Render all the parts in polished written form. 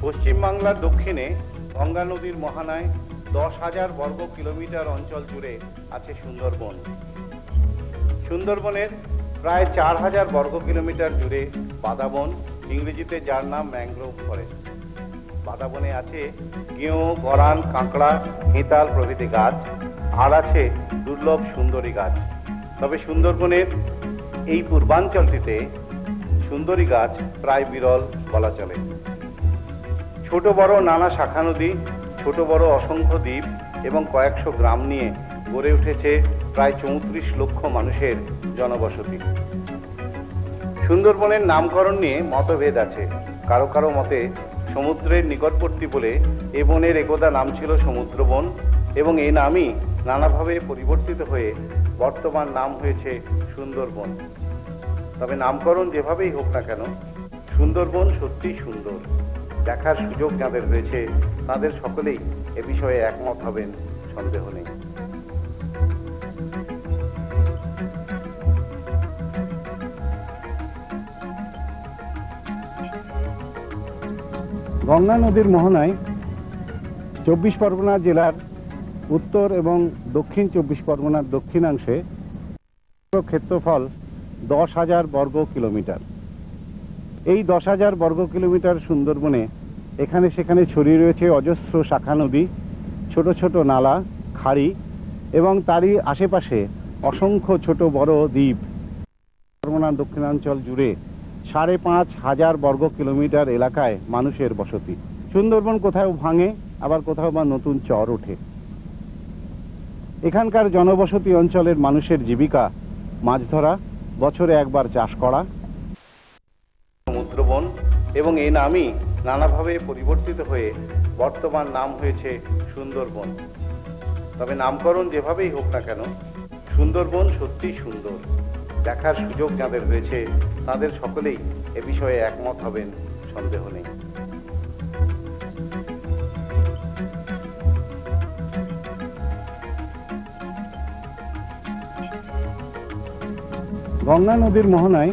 পশ্চিম বাংলার দক্ষিণে গঙ্গা নদীর মোহনায় 10,000 বর্গ কিলোমিটার অঞ্চল জুড়ে আছে সুন্দরবন। সুন্দরবনের প্রায় 4,000 বর্গ কিলোমিটার জুড়ে বাদাবন, ইংরেজিতে যার নাম ম্যানগ্রোভ ফরেস্ট। বাদাবনে আছে গেঁয়ো, গরান, কাঁকড়া, হেঁতাল প্রভৃতি গাছ, আর আছে দুর্লভ সুন্দরী গাছ। তবে সুন্দরবনের এই পূর্বাঞ্চলটিতে সুন্দরী গাছ প্রায় বিরল বলা চলে। ছোট বড় নানা শাখা নদী, ছোট বড় অসংখ্য দ্বীপ এবং কয়েকশো গ্রাম নিয়ে গড়ে উঠেছে প্রায় 34 লক্ষ মানুষের জনবসতি। সুন্দরবনের নামকরণ নিয়ে মতভেদ আছে। কারো কারো মতে সমুদ্রের নিকটবর্তী বলে এ বনের একদা নাম ছিল সমুদ্রবন এবং এই নামই নানাভাবে পরিবর্তিত হয়ে বর্তমান নাম হয়েছে সুন্দরবন। তবে নামকরণ যেভাবেই হোক না কেন, সুন্দরবন সত্যিই সুন্দর। দেখার সুযোগ যাদের হয়েছে তাদের সকলেই এ বিষয়ে একমত হবেন, সন্দেহ নেই। গঙ্গা নদীর মোহনায় 24 পরগনা জেলার উত্তর এবং দক্ষিণ 24 পরগনার দক্ষিণাংশে ক্ষেত্রফল 10,000 বর্গ কিলোমিটার। এই 10,000 বর্গ কিলোমিটার সুন্দরবনে এখানে সেখানে ছড়িয়ে রয়েছে অজস্র শাখা নদী, ছোট ছোট নালা, খাড়ি এবং তারই আশেপাশে অসংখ্য ছোট বড় দ্বীপ। পরগনার দক্ষিণাঞ্চল জুড়ে 5,500 বর্গ কিলোমিটার এলাকায় মানুষের বসতি। সুন্দরবন কোথাও ভাঙে, আবার কোথাও বা নতুন চর ওঠে। এখানকার জনবসতি অঞ্চলের মানুষের জীবিকা মাছ ধরা, বছরে একবার চাষ করা। সমুদ্রবন এবং এই নামই নানাভাবে পরিবর্তিত হয়ে বর্তমান নাম হয়েছে সুন্দরবন। তবে নামকরণ যেভাবেই হোক না কেন, সুন্দরবন সত্যিই সুন্দর। দেখার সুযোগ যাদের হয়েছে তাদের সকলেই এ বিষয়ে একমত হবেন, সন্দেহ নেই। গঙ্গা নদীর মোহনায়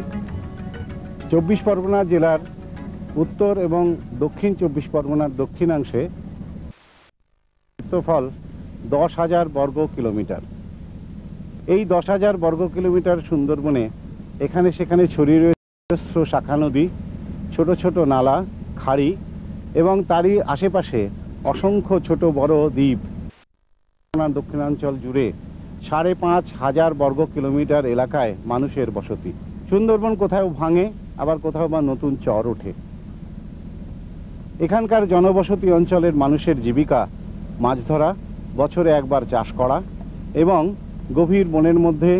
24 পরগনা জেলার উত্তর এবং দক্ষিণ 24 পরগনার দক্ষিণাংশে ক্ষেত্রফল 10,000 বর্গ কিলোমিটার। এই 10,000 বর্গ কিলোমিটার সুন্দরবনে এখানে সেখানে ছড়িয়ে রয়েছে অজস্র শাখা নদী, ছোট ছোট নালা, খাড়ি এবং তারই আশেপাশে অসংখ্য ছোট বড় দ্বীপ। দক্ষিণাঞ্চল জুড়ে 5,500 বর্গ কিলোমিটার এলাকায় মানুষের বসতি। সুন্দরবন কোথাও ভাঙে, আবার কোথাও বা নতুন চর ওঠে। এখানকার জনবসতি অঞ্চলের মানুষের জীবিকা মাছ ধরা, বছরে একবার চাষ করা এবং গভীর বনের মধ্যে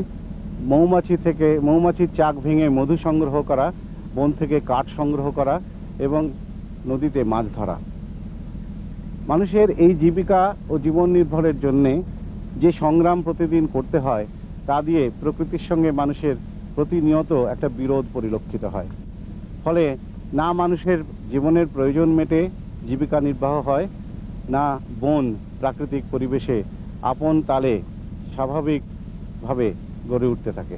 মৌমাছির চাক ভেঙে মধু সংগ্রহ করা, বন থেকে কাঠ সংগ্রহ করা এবং নদীতে মাছ ধরা। মানুষের এই জীবিকা ও জীবন নির্ভরের জন্যে যে সংগ্রাম প্রতিদিন করতে হয় তা দিয়ে প্রকৃতির সঙ্গে মানুষের প্রতিনিয়ত একটা বিরোধ পরিলক্ষিত হয়। ফলে না মানুষের জীবনের প্রয়োজন মেটে, জীবিকা নির্বাহ হয়, না বন প্রাকৃতিক পরিবেশে আপন তালে স্বাভাবিকভাবে গড়ে উঠতে থাকে।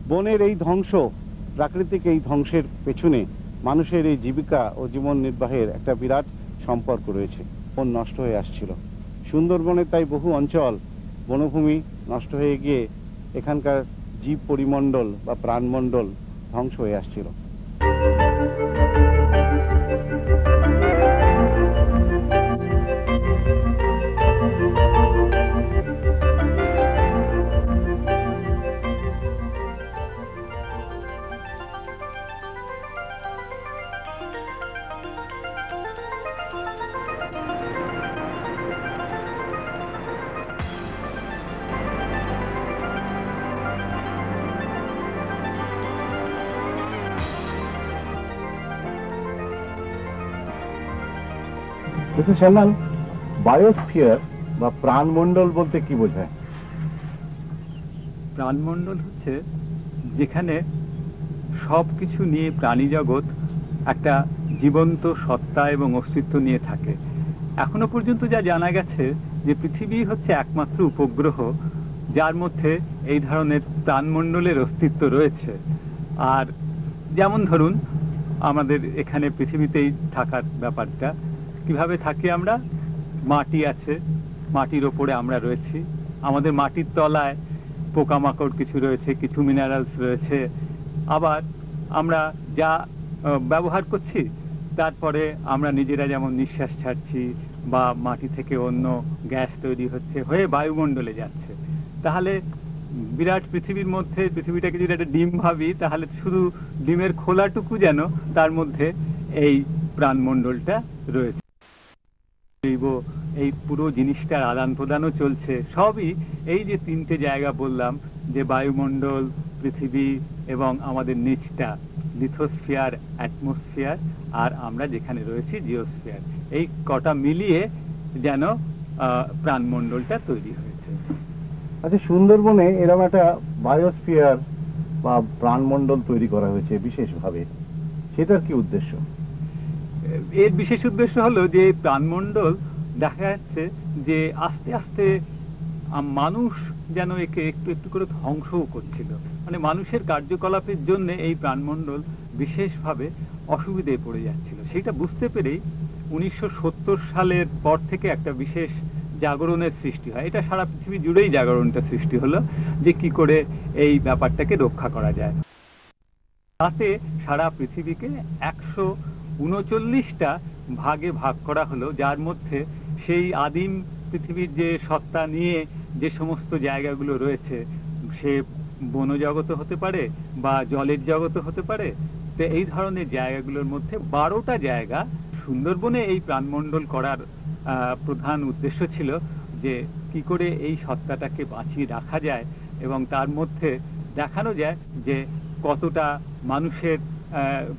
বনের এই ধ্বংস, প্রাকৃতিক এই ধ্বংসের পেছনে মানুষের এই জীবিকা ও জীবন নির্বাহের একটা বিরাট সম্পর্ক রয়েছে। বন নষ্ট হয়ে আসছিল। সুন্দরবনের তাই বহু অঞ্চল বনভূমি নষ্ট হয়ে গিয়ে এখানকার জীব পরিমণ্ডল বা প্রাণমণ্ডল ধ্বংস হয়ে আসছিল। বায়োস্ফিয়ার বা প্রাণমণ্ডল বলতে কি বোঝায়? প্রাণমণ্ডল হচ্ছে যেখানে সবকিছু নিয়ে প্রাণী জগৎ একটা জীবন্ত সত্তা এবং অস্তিত্ব নিয়ে থাকে। এখনো পর্যন্ত যা জানা গেছে যে পৃথিবী হচ্ছে একমাত্র উপগ্রহ যার মধ্যে এই ধরনের প্রাণমণ্ডলের অস্তিত্ব রয়েছে। আর যেমন ধরুন আমাদের এখানে পৃথিবীতেই থাকার ব্যাপারটা। কিভাবে থাকি আমরা? মাটি আছে, মাটির ওপরে আমরা রয়েছি, আমাদের মাটির তলায় পোকামাকড় কিছু রয়েছে, কিছু মিনারেলস রয়েছে, আবার আমরা যা ব্যবহার করছি তারপরে আমরা নিজেরা যেমন নিঃশ্বাস ছাড়ছি বা মাটি থেকে অন্য গ্যাস তৈরি হচ্ছে হয়ে বায়ুমণ্ডলে যাচ্ছে। তাহলে বিরাট পৃথিবীর মধ্যে, পৃথিবীটাকে যদি একটা ডিম ভাবি, তাহলে শুধু ডিমের খোলাটুকু যেন তার মধ্যে এই প্রাণমণ্ডলটা রয়েছে। এই পুরো জিনিসটার আদান প্রদানও চলছে। সবই এই যে তিনটে জায়গা বললাম, যে বায়ুমণ্ডল, পৃথিবী এবং আমাদের নিচটা লিথোস্ফিয়ার, অ্যাটমসফিয়ার, আর আমরা যেখানে রয়েছি জিওস্ফিয়ার, এই কটা মিলিয়ে যেন প্রাণমণ্ডলটা তৈরি হয়েছে। আচ্ছা, সুন্দরবনে এরকম একটা বায়োস্ফিয়ার বা প্রাণমণ্ডল তৈরি করা হয়েছে বিশেষভাবে, সেটার কি উদ্দেশ্য? এর বিশেষ উদ্দেশ্য হলো যে প্রাণমণ্ডল দেখা যাচ্ছে যে আস্তে আস্তে মানুষ যেন একে একটু একটু করে ধ্বংসও করছিল। মানে মানুষের কার্যকলাপের জন্য এই প্রাণমণ্ডল বিশেষভাবে অসুবিধায় পড়ে যাচ্ছিল। সেটা বুঝতে পেরেই 1970 সালের পর থেকে একটা বিশেষ জাগরণের সৃষ্টি হয়। এটা সারা পৃথিবী জুড়েই জাগরণটা সৃষ্টি হলো যে কি করে এই ব্যাপারটাকে রক্ষা করা যায়। তাতে সারা পৃথিবীকে 139টা ভাগে ভাগ করা হলো, যার মধ্যে সেই আদিম পৃথিবীর যে সত্তা নিয়ে যে সমস্ত জায়গাগুলো রয়েছে, সে বনজগত হতে পারে বা জলের জগত হতে পারে। তো এই ধরনের জায়গাগুলোর মধ্যে 12টা জায়গা সুন্দরবনে এই প্রাণমণ্ডল করার প্রধান উদ্দেশ্য ছিল যে কি করে এই সত্তাটাকে বাঁচিয়ে রাখা যায় এবং তার মধ্যে দেখানো যায় যে কতটা মানুষের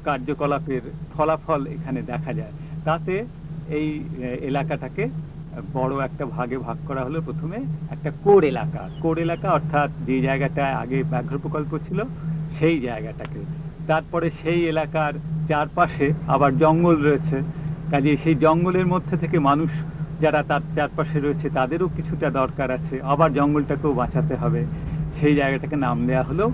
কার্যকলাপের ফলাফল এখানে দেখা যায়। তাতে এই এলাকাটাকে বড় একটা ভাগে ভাগ করা হলো। প্রথমে একটা কোর এলাকা, কোর এলাকা অর্থাৎ যে জায়গাটা আগে ব্যাঘ্র প্রকল্প ছিল সেই জায়গাটাকে। তারপরে সেই এলাকার চারপাশে আবার জঙ্গল রয়েছে, কাজে সেই জঙ্গলের মধ্যে থেকে মানুষ যারা তার চারপাশে রয়েছে তাদেরও কিছুটা দরকার আছে, আবার জঙ্গলটাকেও বাঁচাতে হবে। সেই জায়গাটাকে নাম দেওয়া হলো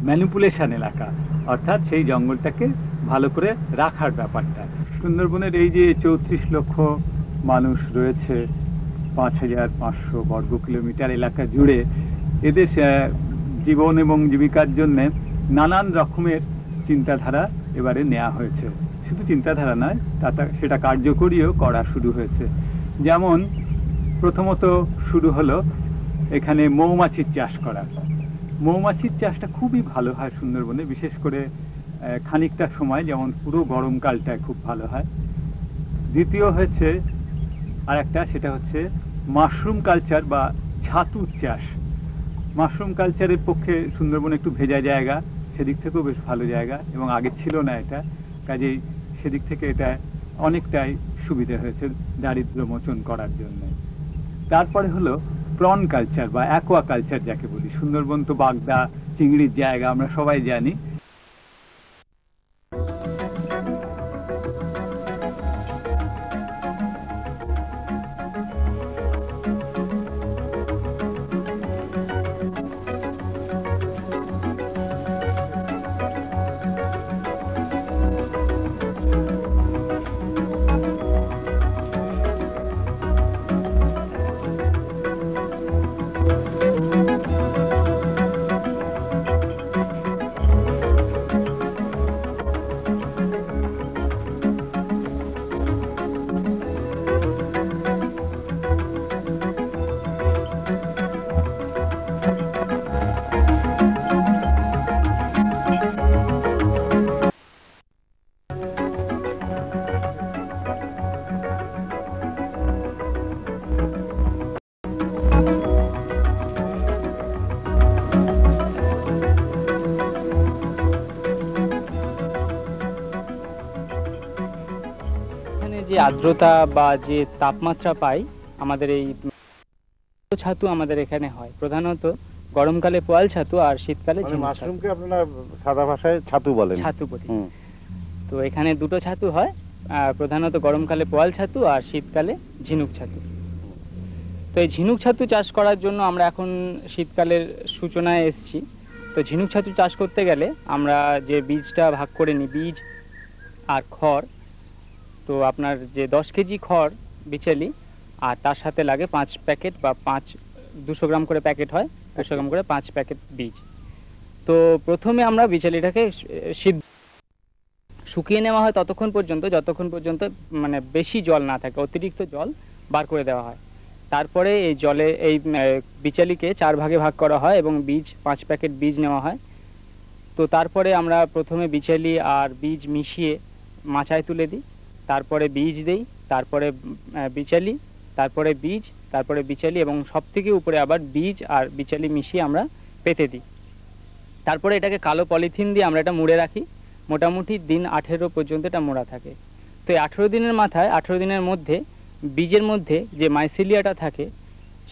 ম্যানিপুলেশন এলাকা, অর্থাৎ সেই জঙ্গলটাকে ভালো করে রাখার ব্যাপারটা। সুন্দরবনের এই যে 34 লক্ষ মানুষ রয়েছে 5500 বর্গ কিলোমিটার এলাকা জুড়ে, এদের জীবন এবং জীবিকার জন্য নানান রকমের চিন্তাধারা এবারে নেওয়া হয়েছে। শুধু চিন্তাধারা নয়, সেটা কার্যকরীও করা শুরু হয়েছে। যেমন প্রথমত শুরু হলো এখানে মৌমাছির চাষ করা। মৌমাছির চাষটা খুবই ভালো হয় সুন্দরবনে, বিশেষ করে খানিকটা সময়, যেমন পুরো গরমকালটায় খুব ভালো হয়। দ্বিতীয় হয়েছে আর একটা, সেটা হচ্ছে মাশরুম কালচার বা ছাতুর চাষ। মাশরুম কালচারের পক্ষে সুন্দরবন একটু ভেজা জায়গা, সেদিক থেকেও বেশ ভালো জায়গা এবং আগে ছিল না এটা, কাজেই সেদিক থেকে এটা অনেকটাই সুবিধা হয়েছে দারিদ্র মোচন করার জন্য। তারপরে হলো প্রন কালচার বা অ্যাকোয়া কালচার যাকে বলি। সুন্দরবন তো বাগদা চিংড়ির জায়গা, আমরা সবাই জানি। যে আর্দ্রতা বা যে তাপমাত্রা পাই, আমাদের এই ছাতু আমাদের এখানে হয় প্রধানত গরমকালে পোয়াল ছাতু আর শীতকালে মাশরুমকে আপনারা সাদা ভাষায় ছাতু বলেন? ছাতু বলি। তো এখানে দুটো ছাতু হয়, প্রধানত গরমকালে পোয়াল ছাতু আর শীতকালে ঝিনুক ছাতু। তো এই ঝিনুক ছাতু চাষ করার জন্য আমরা এখন শীতকালের সূচনায় এসেছি। তো ঝিনুক ছাতু চাষ করতে গেলে আমরা যে বীজটা ভাগ করে নিই, বীজ আর খড়, তো আপনার যে 10 কেজি খড় বিচালি, আর তার সাথে লাগে 5 প্যাকেট বা 200 গ্রাম করে প্যাকেট হয়, 200 গ্রাম করে 5 প্যাকেট বীজ। তো প্রথমে আমরা বিচালিটাকে শুকিয়ে নেওয়া হয় যতক্ষণ পর্যন্ত মানে বেশি জল না থাকে, অতিরিক্ত জল বার করে দেওয়া হয়। তারপরে এই জলে এই বিচালিকে 4 ভাগে ভাগ করা হয় এবং বীজ 5 প্যাকেট বীজ নেওয়া হয়। তো তারপরে আমরা প্রথমে বিচালি আর বীজ মিশিয়ে মাচায় তুলে দিই, তারপরে বীজ দেই, তারপরে বিচালি, তারপরে বীজ, তারপরে বিচালি এবং সব থেকে উপরে আবার বীজ আর বিচালি মিশিয়ে আমরা পেতে দিই। তারপরে এটাকে কালো পলিথিন দিয়ে আমরা এটা মুড়ে রাখি, মোটামুটি দিন 18 পর্যন্ত এটা মোড়া থাকে। তো এই 18 দিনের মাথায়, 18 দিনের মধ্যে বীজের মধ্যে যে মাইসিলিয়াটা থাকে,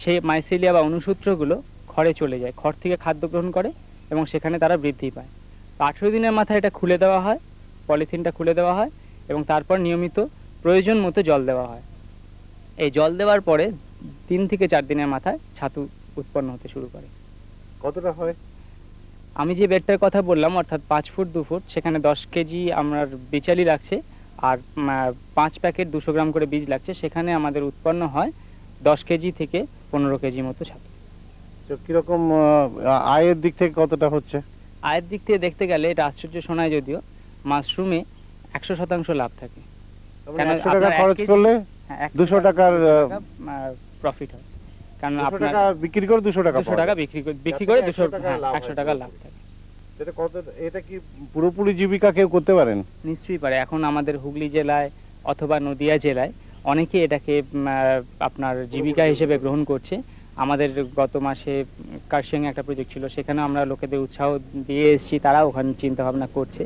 সেই মাইসিলিয়া বা অনুসূত্রগুলো খড়ে চলে যায়, খড় থেকে খাদ্য গ্রহণ করে এবং সেখানে তারা বৃদ্ধি পায়। তো 18 দিনের মাথায় এটা খুলে দেওয়া হয়, পলিথিনটা খুলে দেওয়া হয় এবং তারপর নিয়মিত প্রয়োজন মতো জল দেওয়া হয়। এই জল দেওয়ার পরে 3 থেকে 4 দিনের মাথায় ছাতু উৎপন্ন হতে শুরু করে। কতটা হয়? আমি যে বেডটার কথা বললাম, অর্থাৎ 5 ফুট 2 ফুট, সেখানে 10 কেজি আমার বিচালি লাগছে আর 5 প্যাকেট 200 গ্রাম করে বীজ লাগছে, সেখানে আমাদের উৎপন্ন হয় 10 কেজি থেকে 15 কেজি মতো ছাতু। তো কিরকম আয়ের দিক থেকে কতটা হচ্ছে? আয়ের দিক থেকে দেখতে গেলে এটা আশ্চর্য শোনায়, যদিও মাশরুমে 100% লাভ থাকে। 100 টাকা খরচ করলে 200 টাকার প্রফিট হয়, কারণ 200 আপনার টাকা বিক্রি করে 200 টাকা 200 টাকা বিক্রি করে 100 টাকা লাভ থাকে। এটা কি পুরোপুরি জীবিকা কেউ করতে পারেন? নিশ্চয়ই পারে। এখন আমাদের হুগলি জেলায় অথবা নদিয়া জেলায় অনেকে এটাকে আপনার জীবিকা হিসেবে গ্রহণ করছে। আমাদের গত মাসে কার্শিয়াং একটা প্রজেক্ট ছিল, সেখানে আমরা লোকেদের উৎসাহ দিয়ে এসেছি, তারা ওখানে চিন্তা ভাবনা করছে।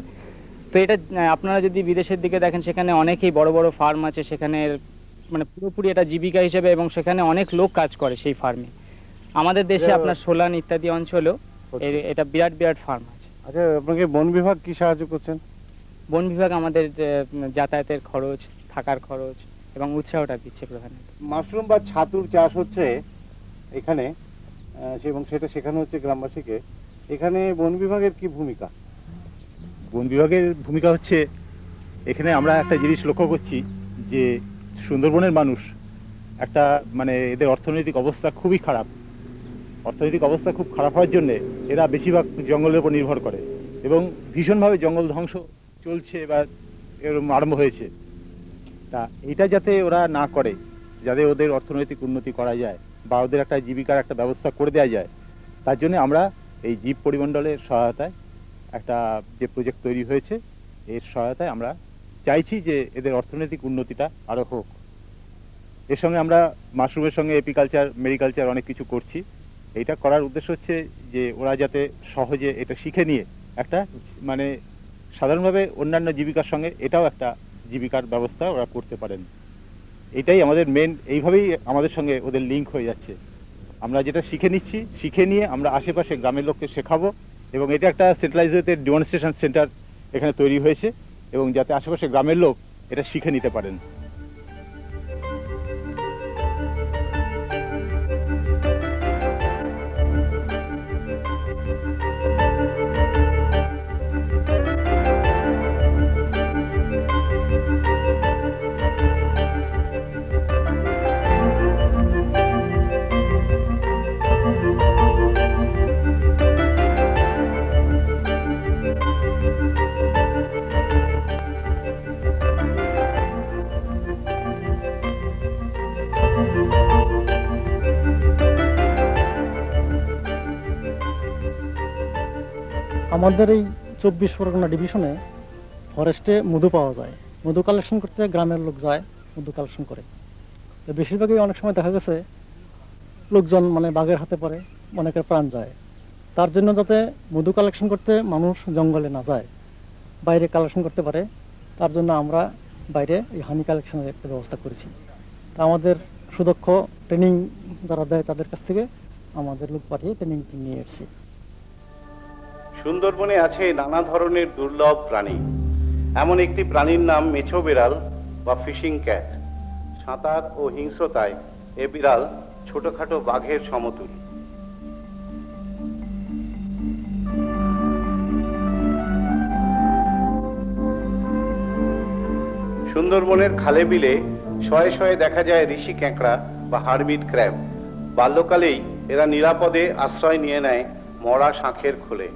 তো এটা আপনারা যদি বিদেশের দিকে দেখেন, সেখানে অনেকেই বড় বড় ফার্ম আছে, সেখানে মানে পুরোপুরি এটা জীবিকা হিসেবে এবং সেখানে অনেক লোক কাজ করে সেই ফার্মে। আমাদের দেশে আপনার সোলান ইত্যাদি অঞ্চলেও এটা বিরাট বিরাট ফার্ম আছে। আচ্ছা, আপনাকে বন বিভাগ কি সাহায্য করছেন? বন বিভাগ আমাদের যাতায়াতের খরচ, থাকার খরচ এবং উৎসাহটা দিচ্ছে প্রধানত। মাশরুম বা ছাতুর চাষ হচ্ছে এখানে, এবং সেটা শেখানো হচ্ছে গ্রামবাসীকে। এখানে বন বিভাগের কি ভূমিকা? বন বিভাগের ভূমিকা হচ্ছে, এখানে আমরা একটা জিনিস লক্ষ্য করছি যে সুন্দরবনের মানুষ একটা মানে এদের অর্থনৈতিক অবস্থা খুবই খারাপ। অর্থনৈতিক অবস্থা খুব খারাপ হওয়ার জন্যে এরা বেশিরভাগ জঙ্গলের উপর নির্ভর করে এবং ভীষণভাবে জঙ্গল ধ্বংস চলছে বা এরকম আরম্ভ হয়েছে। তা এটা যাতে ওরা না করে, যাতে ওদের অর্থনৈতিক উন্নতি করা যায় বা ওদের একটা জীবিকার একটা ব্যবস্থা করে দেওয়া যায়, তার জন্য আমরা এই জীব পরিমণ্ডলের সহায়তায় একটা যে প্রজেক্ট তৈরি হয়েছে, এর সহায়তায় আমরা চাইছি যে এদের অর্থনৈতিক উন্নতিটা আরও হোক। এর সঙ্গে আমরা মাশরুমের সঙ্গে এপিকালচার, মেরিকালচার অনেক কিছু করছি। এইটা করার উদ্দেশ্য হচ্ছে যে ওরা যাতে সহজে এটা শিখে নিয়ে একটা মানে সাধারণভাবে অন্যান্য জীবিকার সঙ্গে এটাও একটা জীবিকার ব্যবস্থা ওরা করতে পারেন। এটাই আমাদের মেন, এইভাবেই আমাদের সঙ্গে ওদের লিঙ্ক হয়ে যাচ্ছে। আমরা যেটা শিখে নিচ্ছি, শিখে নিয়ে আমরা আশেপাশে গ্রামের লোককে শেখাবো এবং এটা একটা সেন্ট্রালাইজ ডেমনস্ট্রেশন সেন্টার এখানে তৈরি হয়েছে এবং যাতে আশেপাশে গ্রামের লোক এটা শিখে নিতে পারেন। আমাদের এই 24 পরগনা ডিভিশনে ফরেস্টে মধু পাওয়া যায়। মধু কালেকশন করতে গ্রামের লোক যায়, মধু কালেকশন করে। তো বেশিরভাগই অনেক সময় দেখা গেছে লোকজন মানে বাঘের হাতে পড়ে, অনেকের প্রাণ যায়। তার জন্য যাতে মধু কালেকশন করতে মানুষ জঙ্গলে না যায়, বাইরে কালেকশন করতে পারে, তার জন্য আমরা বাইরে এই হানি কালেকশনের একটা ব্যবস্থা করেছি। তা আমাদের সুদক্ষ ট্রেনিং যারা দেয় তাদের কাছ থেকে আমাদের লোক পাঠিয়ে ট্রেনিং নিয়ে এসেছি। সুন্দরবনে আছে নানা ধরনের দুর্লভ প্রাণী। এমন একটি প্রাণীর নাম মেছো বিড়াল বা ফিশিং ক্যাট। সাঁতার ও হিংস্রতায় এ বিড়াল ছোটখাটো বাঘের সমতুল। সুন্দরবনের খালে বিলে শয়ে শয়ে দেখা যায় ঋষি ক্যাঁকড়া বা হারমিট ক্র্যাব। বাল্যকালেই এরা নিরাপদে আশ্রয় নিয়ে নেয় মরা শাঁখের খোলে।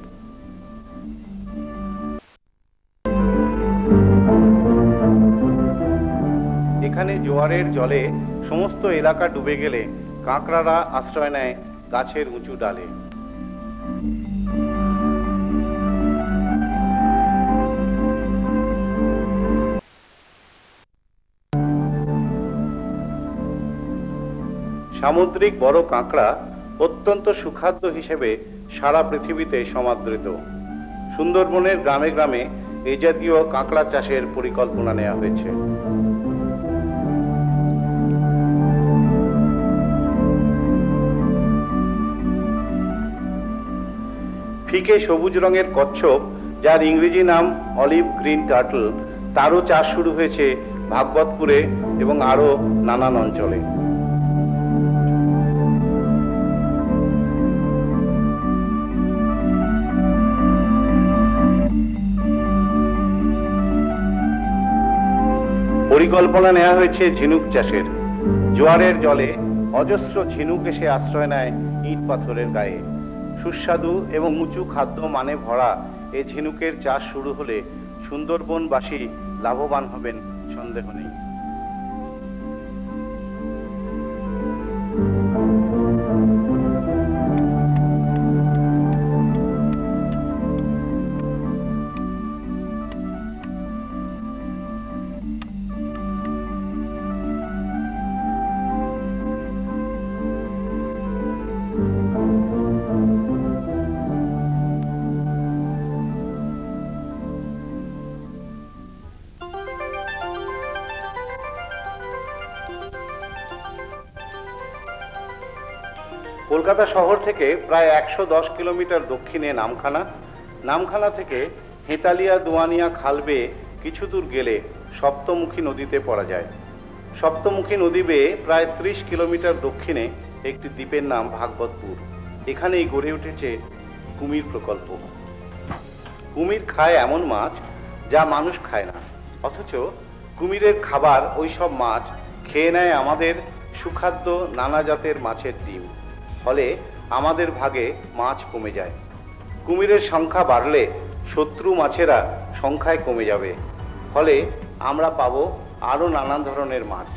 এখানে জোয়ারের জলে সমস্ত এলাকা ডুবে গেলে কাঁকড়ারা আশ্রয় নেয় গাছের উঁচু ডালে। সামুদ্রিক বড় কাঁকড়া অত্যন্ত সুখাদ্য হিসেবে সারা পৃথিবীতে সমাদৃত। সুন্দরবনের গ্রামে গ্রামে এ জাতীয় কাঁকড়া চাষের পরিকল্পনা নেওয়া হয়েছে। ফিকে সবুজ রঙের কচ্ছপ, যার ইংরেজি নাম অলিভ গ্রিন টার্টল, তারও চাষ শুরু হয়েছে ভাগবতপুরে এবং আরো নানান অঞ্চলে। পরিকল্পনা নেওয়া হয়েছে ঝিনুক চাষের। জোয়ারের জলে অজস্র ঝিনুক এসে আশ্রয় নেয় ইট পাথরের গায়ে। সুস্বাদু এবং উঁচু খাদ্য মানে ভরা এই ঝিনুকের চাষ শুরু হলে সুন্দরবনবাসী লাভবান হবেন সন্দেহ নেই। কলকাতা শহর থেকে প্রায় 110 কিলোমিটার দক্ষিণে নামখানা। নামখানা থেকে হেতালিয়া দোয়ানিয়া খাল বেয়ে কিছু দূর গেলে সপ্তমুখী নদীতে পড়া যায়। সপ্তমুখী নদী বেয়ে প্রায় 30 কিলোমিটার দক্ষিণে একটি দ্বীপের নাম ভাগবতপুর। এখানেই গড়ে উঠেছে কুমির প্রকল্প। কুমির খায় এমন মাছ যা মানুষ খায় না, অথচ কুমিরের খাবার ওই সব মাছ খেয়ে নেয় আমাদের সুখাদ্য নানা জাতের মাছের ডিম। ফলে আমাদের ভাগে মাছ কমে যায়। কুমিরের সংখ্যা বাড়লে শত্রু মাছেরা সংখ্যায় কমে যাবে, ফলে আমরা পাবো আরো নানান ধরনের মাছ।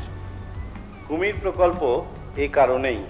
কুমির প্রকল্প এই কারণেই।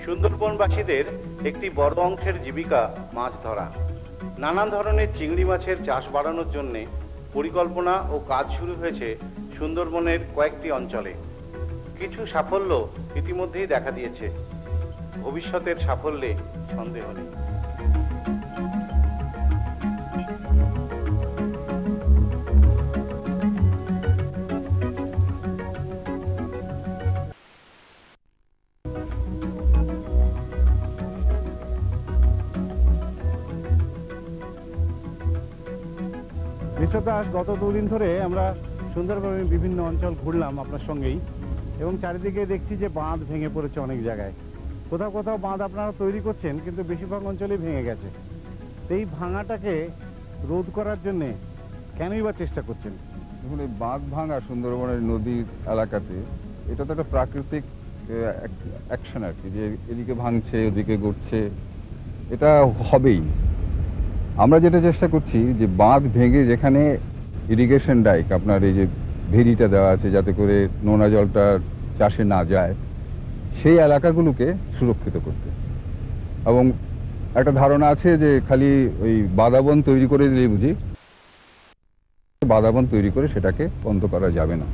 সুন্দরবনবাসীদের একটি বড় অংশের জীবিকা মাছ ধরা। নানান ধরনের চিংড়ি মাছের চাষ বাড়ানোর জন্য পরিকল্পনা ও কাজ শুরু হয়েছে সুন্দরবনের কয়েকটি অঞ্চলে। কিছু সাফল্য ইতিমধ্যেই দেখা দিয়েছে, ভবিষ্যতের সাফল্যে সন্দেহ নেই। ঈশ্বর দাস, গত 2 দিন ধরে আমরা সুন্দরবনের বিভিন্ন অঞ্চল ঘুরলাম আপনার সঙ্গেই, এবং চারিদিকে দেখছি যে বাঁধ ভেঙে পড়েছে অনেক জায়গায়। কোথাও কোথাও বাঁধ আপনারা তৈরি করছেন, কিন্তু বেশিরভাগ অঞ্চলেই ভেঙে গেছে। এই ভাঙাটাকে রোধ করার জন্যে কেনই বা চেষ্টা করছেন? দেখুন, এই বাঁধ ভাঙা সুন্দরবনের নদীর এলাকাতে এটা তো একটা প্রাকৃতিক অ্যাকশন আর কি, যে এদিকে ভাঙছে ওদিকে গড়ছে, এটা হবেই। আমরা যেটা চেষ্টা করছি যে বাঁধ ভেঙে যেখানে ইরিগেশন ডাইক, আপনার এই যে ভেরিটা দেওয়া আছে যাতে করে নোনা জলটা চাষে না যায়, সেই এলাকাগুলোকে সুরক্ষিত করতে। এবং একটা ধারণা আছে যে খালি ওই বাদাবন তৈরি করে দিলেই বুঝি, বাদাবন তৈরি করে সেটাকে বন্ধ করা যাবে না।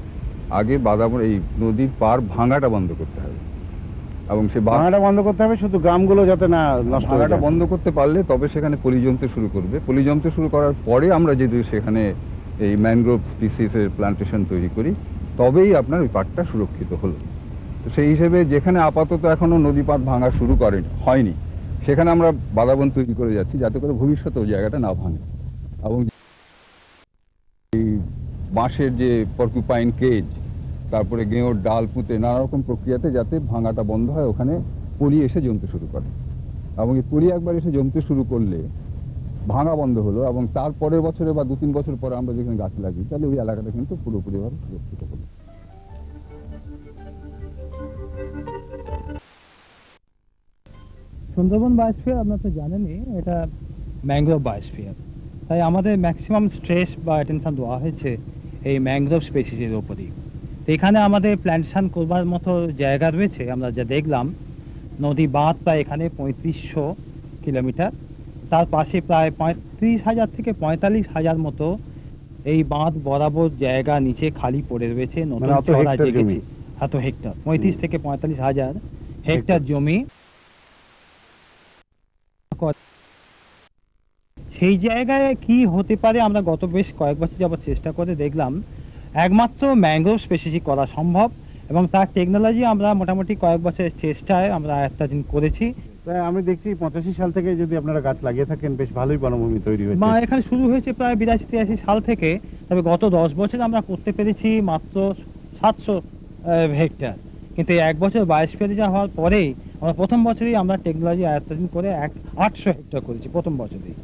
আগে বাদাবন, এই নদীর পার ভাঙাটা বন্ধ করতে হবে, এবং সে ভাঙাটা বন্ধ করতে হবে, শুধু গ্রামগুলো যাতে না নষ্ট হয়। ভাঙাটা বন্ধ করতে পারলে তবে সেখানে পলি জমতে শুরু করবে। পলি জমতে শুরু করার পরে আমরা যদি সেখানে এই ম্যানগ্রোভ স্পিসিসের প্লান্টেশন তৈরি করি, তবেই আপনার ওই পাটটা সুরক্ষিত হলো। তো সেই হিসেবে যেখানে আপাতত এখনো নদী পাট ভাঙা শুরু হয়নি, সেখানে আমরা বাদাবন তৈরি করে যাচ্ছি যাতে করে ভবিষ্যতে ওই জায়গাটা না ভাঙে। এবং এই বাঁশের যে পর্কুপাইন কেজ, তারপরে গেঁয়োর ডাল পুঁতে নানা রকম প্রক্রিয়াতে যাতে ভাঙাটা বন্ধ হয়, ওখানে পলি এসে জমতে শুরু করে। এবং এই পলি একবার এসে জমতে শুরু করলে ভাঙা বন্ধ হলো, এবং তারপরের বছরে বা 2-3 বছর পরে আমরা যেখানে গাছ লাগি, তাহলে ওই এলাকাটা কিন্তু পুরোপুরিভাবে সুরক্ষিত হলো। সুন্দরবন বায়োস্ফিয়ার আপনারা তো জানেনই, এটা ম্যানগ্রোভ বায়োস্ফিয়ার। তাই আমাদের ম্যাক্সিমাম স্ট্রেস বা অ্যাটেনশন দেওয়া হয়েছে এই ম্যানগ্রোভ স্পেসিসের ওপরই। তো এখানে আমাদের প্ল্যান্টেশন করবার মতো জায়গা রয়েছে। আমরা যা দেখলাম, নদী বাঁধ প্রায় এখানে 3500 কিলোমিটার, তার পাশে প্রায় 35,000 থেকে 45,000 মতো এই বাঁধ বরাবর জায়গা নিচে খালি পড়ে রয়েছে, নতুন চড়া জেগেছে। এত হেক্টর, 35 থেকে 45,000 হেক্টর জমি। সেই জায়গায় কি হতে পারে আমরা গত বেশ কয়েক বছর যাবত চেষ্টা করে দেখলাম, একমাত্র ম্যানগ্রোভ স্পেসিসই করা সম্ভব, এবং তার টেকনোলজি আমরা মোটামুটি কয়েক বছরের চেষ্টায় আমরা আয়ত্তাধীন করেছি। আমি দেখছি 85 সাল থেকে যদি আপনারা গাছ লাগিয়ে থাকেন, বেশ ভালোই বনভূমি তৈরি হয়েছে। এখানে শুরু হয়েছে প্রায় 82-83 সাল থেকে, তবে গত 10 বছর আমরা করতে পেরেছি মাত্র 700 হেক্টর। কিন্তু এই 1 বছর বায়োস্ফিয়ার যা হওয়ার পরেই আমরা প্রথম বছরেই আমরা টেকনোলজি আয়ত্তাধীন করে 800 হেক্টর করেছি প্রথম বছরেই।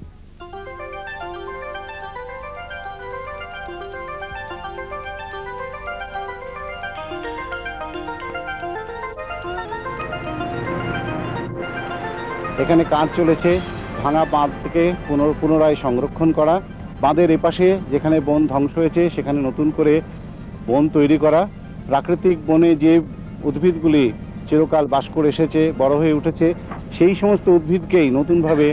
এখানে কাজ চলেছে ভাঙা বাঁধ থেকে পুনরায় সংরক্ষণ করা, বাঁধের এপাশে যেখানে বন ধ্বংস হয়েছে সেখানে নতুন করে বন তৈরি করা, প্রাকৃতিক বনে যে উদ্ভিদগুলি চিরকাল বাস করে এসেছে, বড় হয়ে উঠেছে, সেই সমস্ত উদ্ভিদকেই নতুনভাবে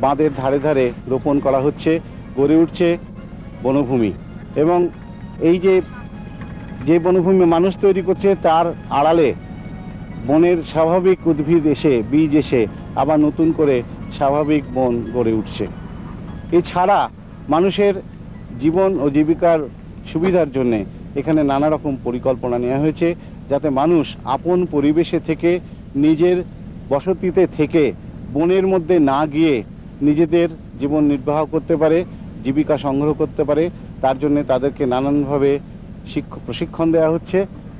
বাঁধের ধারে ধারে রোপণ করা হচ্ছে, গড়ে উঠছে বনভূমি। এবং এই যে বনভূমি মানুষ তৈরি করছে, তার আড়ালে বনের স্বাভাবিক উদ্ভিদ এসে, বীজ এসে আবার নতুন করে স্বাভাবিক বন গড়ে উঠছে। এছাড়া মানুষের জীবন ও জীবিকার সুবিধার জন্য এখানে নানা রকম পরিকল্পনা নেওয়া হয়েছে, যাতে মানুষ আপন পরিবেশে থেকে, নিজের বসতিতে থেকে, বনের মধ্যে না গিয়ে নিজেদের জীবন নির্বাহ করতে পারে, জীবিকা সংগ্রহ করতে পারে। তার জন্য তাদেরকে নানানভাবে প্রশিক্ষণ দেওয়া হচ্ছে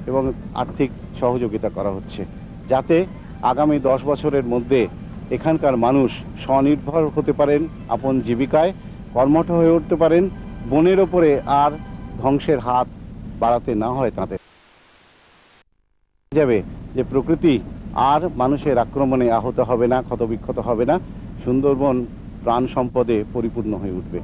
এবং আর্থিক সহযোগিতা করা হচ্ছে, যাতে আগামী 10 বছরের মধ্যে এখানকার মানুষ স্বনির্ভর হতে পারেন, আপন জীবিকায় কর্মঠ হয়ে উঠতে পারেন, বনের ওপরে আর ধ্বংসের হাত বাড়াতে না হয় তাদের। যাবে যে প্রকৃতি আর মানুষের আক্রমণে আহত হবে না, ক্ষতবিক্ষত হবে না, সুন্দরবন প্রাণ সম্পদে পরিপূর্ণ হয়ে উঠবে।